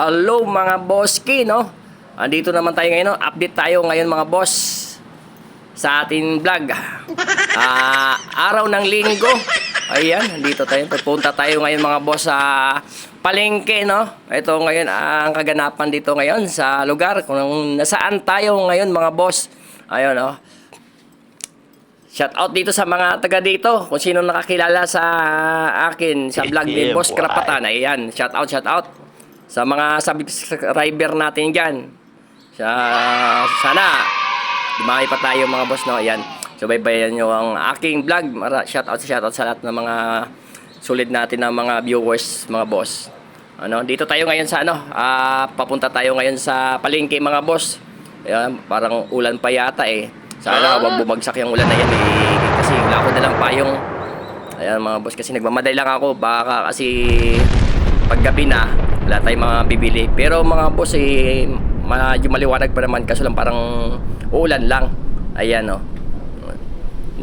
Hello mga boski, no? Andito naman tayo ngayon, no? Update tayo ngayon mga boss sa ating vlog. Araw ng linggo. Ayan, andito tayo. Pupunta tayo ngayon mga boss sa palengke, no? Ito ngayon ang kaganapan dito ngayon sa lugar kung nasaan tayo ngayon mga boss. Ayun, no? Shout out dito sa mga taga dito. Kung sino nakakilala sa akin sa vlog ni Boss Karapatan. Ayan, shout out sa mga subscriber natin dyan. Sana dumami pa tayo mga boss, no? Ayan, subaybayan nyo ang aking vlog. Shout out sa lahat ng mga sulit natin ng mga viewers mga boss. Ano, dito tayo ngayon sa papunta tayo ngayon sa palengke mga boss. Ayan, parang ulan pa yata eh. Sana wag bumagsak yung ulan na yan eh. Kasi wala ko dalang payong. Ayan mga boss, kasi nagmamadali lang ako. Baka kasi paggabi na wala tayong mga bibili. Pero mga boss eh, medyo maliwanag pa naman, kaso lang parang uulan lang. Ayan o.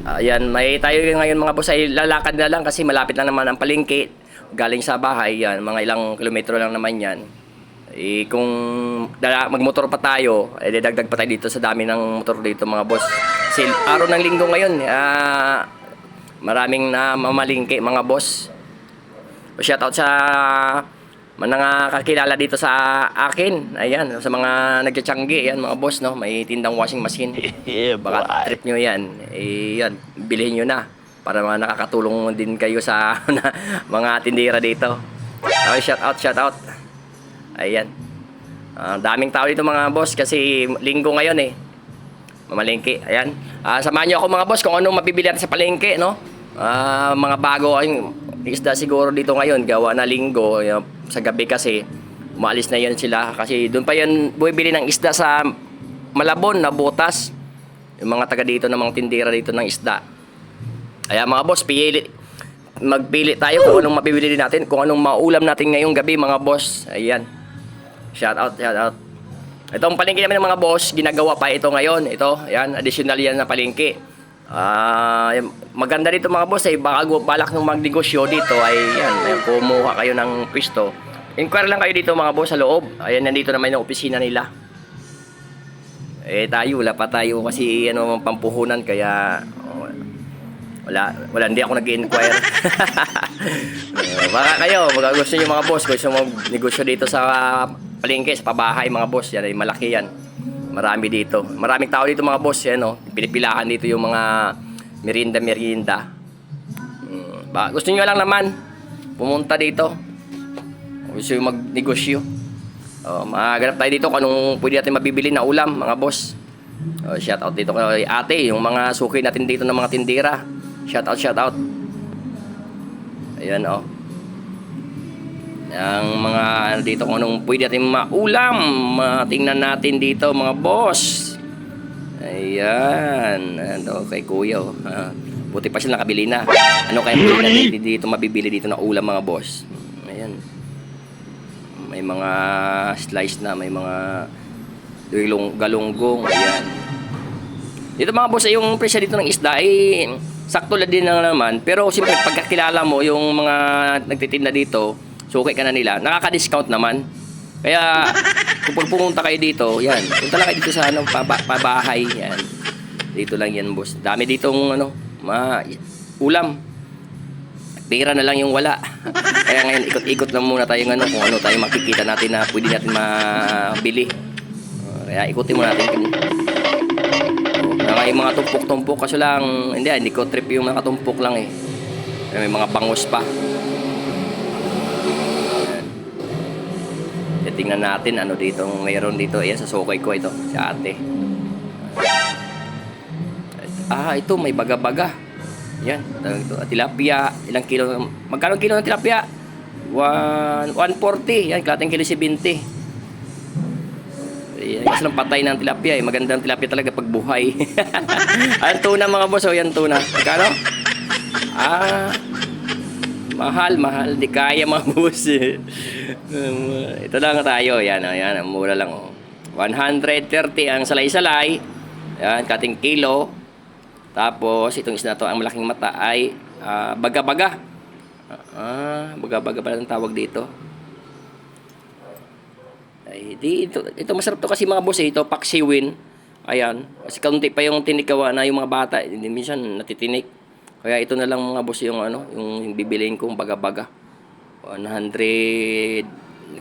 Ayan, may tayo ngayon mga boss ay lalakad na lang kasi malapit lang naman ang palengke. Galing sa bahay, yan, mga ilang kilometro lang naman yan. Eh, kung magmotor pa tayo, eh, dagdag pa tayo dito sa dami ng motor dito mga boss. Kasi araw ng linggo ngayon, maraming na mamalingke mga boss. Shoutout sa mga kakilala dito sa akin. Ayan, sa mga nagtsatsyanggi, yan mga boss, no? May tindang washing machine. Baka trip nyo yan. Eh, yan, bilhin nyo na para mga nakakatulong din kayo sa mga tindera dito. Okay, shout out. Ayan. Daming tao dito mga boss kasi linggo ngayon eh. Mamalengke. Ayan. Samahan nyo ako mga boss kung anong mabibili natin sa palengke, no? Mga bago ang isda siguro dito ngayon. Gawa na linggo. Sa gabi kasi umalis na yan sila. Kasi doon pa yan bumibili ng isda sa Malabon na butas. Yung mga taga dito ng mga tindera dito ng isda. Ayan mga boss, magpili tayo kung anong mabibili din natin, kung anong maulam natin ngayong gabi mga boss. Ayan. Shout out. Itong palengke namin ng mga boss, ginagawa pa ito ngayon. Ito, ayan, additional yan na palengke. Maganda dito mga boss, ay balak nung magnegosyo dito ay yan, kumuha kayo ng pwesto. Inquire lang kayo dito mga boss sa loob. Ayan, nandito naman yung opisina nila. Eh tayo, wala pa tayo kasi pampuhunan kaya wala, hindi ako nag-inquire. Baka kayo, gusto nyo mga boss, gusto mo negosyo dito sa palengke, sa pabahay mga boss, yan ay malaki yan. Marami dito. Maraming tao dito mga boss, yan pinipilahan dito yung mga merienda. Gusto nyo lang naman pumunta dito. Gusto nyo magnegosyo. Maganap tayo dito kung anong pwede natin mabibili na ulam mga boss. Shout out dito kay ate, yung mga suki natin dito ng mga tindera. Shout out. Ayan ang mga dito kung anong pwede natin maulam. Tingnan natin dito mga boss. Ayan. Kay kuya buti pa sila nakabili na. Ano kaya pwede natin dito mabibili dito na ulam mga boss. Ayan. May mga slice na, may mga galunggong. Ayan. Dito mga boss, yung presyo dito ng isda ay sakto lang din naman. Pero siyempre pagkakilala mo yung mga nagtitinda dito, suki ka na nila, nakaka-discount naman. Kaya kung pumunta kayo dito, yan, punta lang kayo dito sa pabahay, yan. Dito lang yan boss. Dami ditong ulam. Pera na lang yung wala. Kaya ngayon ikot-ikot lang muna tayo kung ano tayo makikita natin na pwede natin mabili. Kaya ikutin mo natin. May mga tumpok-tumpok kasi lang, hindi ko trip yung mga tumpok lang eh. May mga bangus pa. Ayan. Tingnan natin ano dito, mayroon dito. Ayan, sa sukay ko ito, sa ate. Ito may baga-baga. Yan, tilapia, ilang kilo, magkano kilo ng tilapia? 140, yan, kalating kilo 70. Yan, kasi lang patay ng tilapia eh. Magandang tilapia talaga pag buhay. Ayan tuna mga boss, yan tuna. Magkano? Mahal, di kaya mga boss. Ito lang tayo, yan, mura lang 130 ang salay-salay. Yan, kating kilo. Tapos itong isda to, ang malaking mata ay baga-baga. Baga-baga pala ang tawag dito. Ay, ito masarap to kasi mga boss eh. Ito, paksiwin. Ayan. Kasi kaunti pa yung tinikawa na yung mga bata. Hindi minsan natitinik. Kaya ito na lang mga boss yung yung bibiliin kong baga-baga. 100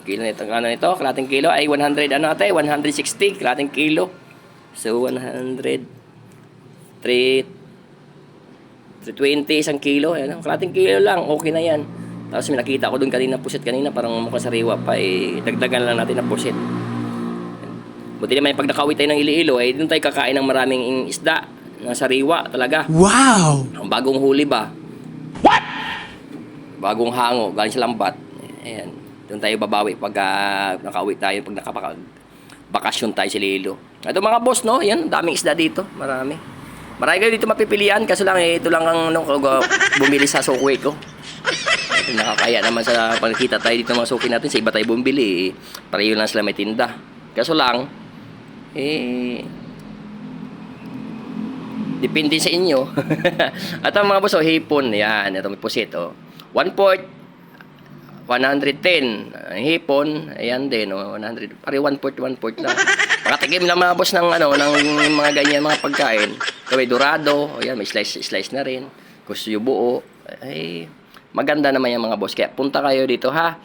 kilo nito. Ano ito? Kalating kilo ay 100 ano ate? 160 kalating kilo. So 100 320 isang kilo. Ayan, kalating kilo lang. Okay na yan. Tapos may nakita ko doon kanina pusit kanina. Parang mukhang sariwa pa. Eh, dagdagan lang natin ng pusit. Buti naman pag nakawit tayo ng Iloilo, eh, doon tayo kakain ng maraming isda. Na sariwa talaga. Wow! Ang bagong huli ba? What? Bagong hango. Galing sa lambat. Ayan. Doon tayo babawi pag nakauwi tayo. Pag nakapaka-bakasyon tayo sa Iloilo. Ito mga boss, no? Yan. Daming isda dito. Marami. Marami kayo dito mapipilian. Kaso lang, ito lang ang bumili sa sukwe ko. Nakakaya naman sa pagkita tayo dito ng mga suki natin. Sa iba tayo bumili. Pareho lang sila may tinda. Kaso lang, depende sa inyo. At ang mga boss, hipon. Yan. Ito may pusit. 1/4. 110 ang hipon, ayan din 100 pare 1/4 lang. Makatikim lang mga boss ng ng mga ganyan mga pagkain. Kaway dorado, ayan may slice na rin. Gusto yung buo, ay maganda naman yung mga boss. Kaya punta kayo dito ha.